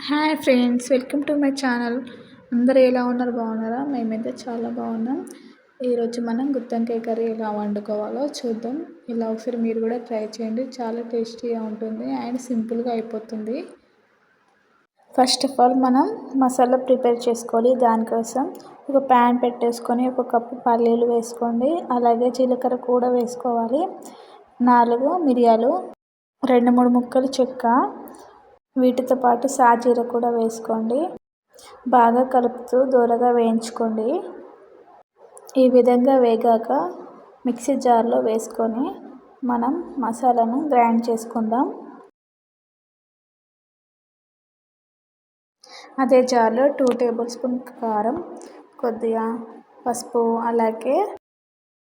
Hi friends, welcome to my channel. అందరూ ఎలా ఉన్నారు? బాగున్నారా? మేమైతే చాలా బాగున్నాం. ఈరోజు మనం గుత్తొంకాయ కర్రీ ఎలా వండుకోవాలో చూద్దాం. ఇలా ఒకసారి మీరు కూడా ట్రై చేయండి. చాలా టేస్టీగా ఉంటుంది అండ్ సింపుల్గా అయిపోతుంది. ఫస్ట్ ఆఫ్ ఆల్ మనం మసాలా ప్రిపేర్ చేసుకోవాలి. దానికోసం ఒక ప్యాన్ పెట్టేసుకొని ఒక కప్పు పల్లీలు వేసుకోండి. అలాగే జీలకర్ర కూడా వేసుకోవాలి. 4 మిరియాలు, 2-3 ముక్కలు చెక్క, వీటితో పాటు సాజీర కూడా వేసుకోండి. బాగా కలుపుతూ దూరగా వేయించుకోండి. ఈ విధంగా వేగాక మిక్సీ జార్లో వేసుకొని మనం మసాలాను గ్రైండ్ చేసుకుందాం. అదే జార్లో 2 టేబుల్ స్పూన్ కారం, కొద్దిగా పసుపు, అలాగే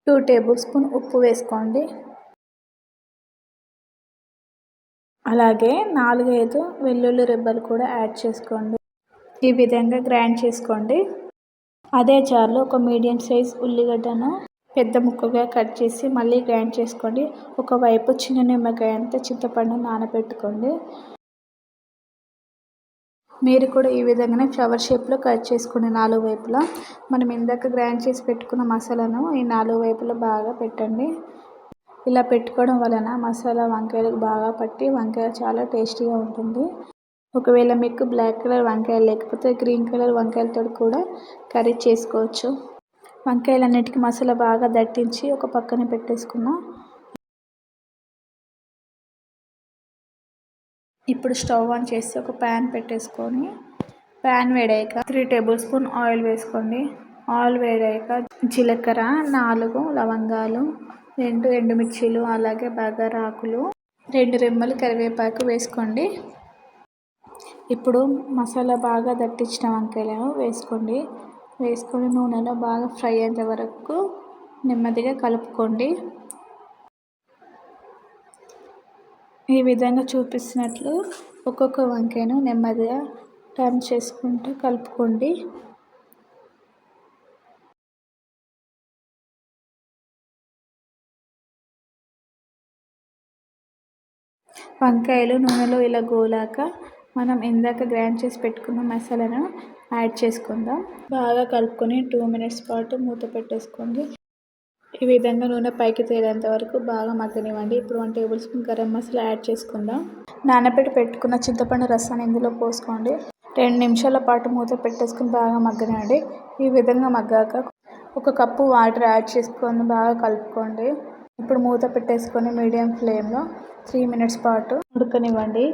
2 టేబుల్ స్పూన్ ఉప్పు వేసుకోండి. అలాగే 4-5 వెల్లుల్లి రెబ్బలు కూడా యాడ్ చేసుకోండి. ఈ విధంగా గ్రైండ్ చేసుకోండి. అదే జార్లో ఒక మీడియం సైజ్ ఉల్లిగడ్డను పెద్ద ముక్కగా కట్ చేసి మళ్ళీ గ్రైండ్ చేసుకోండి. ఒకవైపు చిన్న నిమ్మకాయ అంత చింతపండు నానబెట్టుకోండి. మీరు కూడా ఈ విధంగానే ఫ్లవర్ షేప్లో కట్ చేసుకోండి 4 వైపులా. మనం ఇందాక గ్రైండ్ చేసి పెట్టుకున్న మసాలాను ఈ 4 వైపులా బాగా పెట్టండి. ఇలా పెట్టుకోవడం వలన మసాలా వంకాయలకు బాగా పట్టి వంకాయ చాలా టేస్టీగా ఉంటుంది. ఒకవేళ మీకు బ్లాక్ కలర్ వంకాయలు లేకపోతే గ్రీన్ కలర్ వంకాయలతో కూడా కర్రీ చేసుకోవచ్చు. వంకాయలన్నిటికీ మసాలా బాగా దట్టించి ఒక పక్కన పెట్టేసుకున్నాం. ఇప్పుడు స్టవ్ ఆన్ చేసి ఒక ప్యాన్ పెట్టేసుకొని ప్యాన్ వేడాక 3 టేబుల్ స్పూన్ ఆయిల్ వేసుకోండి. ఆయిల్ వేడాక జీలకర్ర, 4 లవంగాలు, 2 ఎండుమిర్చీలు, అలాగే బగారాకులు, 2 రెమ్మలు కరివేపాకు వేసుకోండి. ఇప్పుడు మసాలా బాగా దట్టించిన వంకాయలను వేసుకోండి. వేసుకొని నూనెలో బాగా ఫ్రై అయ్యేంత వరకు నెమ్మదిగా కలుపుకోండి. ఈ విధంగా చూపిస్తున్నట్లు ఒక్కొక్క వంకాయను నెమ్మదిగా టర్న్ చేసుకుంటూ కలుపుకోండి. వంకాయలు నూనెలో ఇలా గోలాక మనం ఇందాక గ్రైండ్ చేసి పెట్టుకున్న మసాలాను యాడ్ చేసుకుందాం. బాగా కలుపుకొని 2 మినిట్స్ పాటు మూత పెట్టేసుకోండి. ఈ విధంగా నూనె పైకి తేలేంత వరకు బాగా మగ్గనివ్వండి. ఇప్పుడు 1 table spoon garam masala add చేసుకుందాం. నానబెట్టి పెట్టుకున్న చింతపండు రసాన్ని ఇందులో పోసుకోండి. 2 నిమిషాల పాటు మూత పెట్టేసుకుని బాగా మగ్గనివ్వండి. ఈ విధంగా మగ్గాక 1 కప్పు వాటర్ యాడ్ చేసుకొని బాగా కలుపుకోండి. ఇప్పుడు మూత పెట్టేసుకొని మీడియం ఫ్లేమ్లో 3 మినిట్స్ పాటు ఉడకనివ్వండి.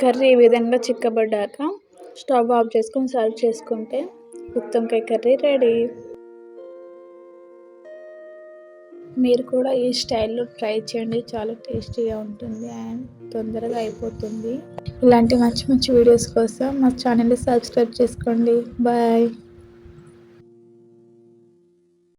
కర్రీ ఈ విధంగా చిక్కబడ్డాక స్టవ్ ఆఫ్ చేసుకొని సర్వ్ చేసుకుంటే గుత్తొంకాయ కర్రీ రెడీ. మీరు కూడా ఈ స్టైల్లో ట్రై చేయండి. చాలా టేస్టీగా ఉంటుంది అండ్ తొందరగా అయిపోతుంది. ఇలాంటి మంచి మంచి వీడియోస్ కోసం మా ఛానల్ని సబ్స్క్రైబ్ చేసుకోండి. బాయ్.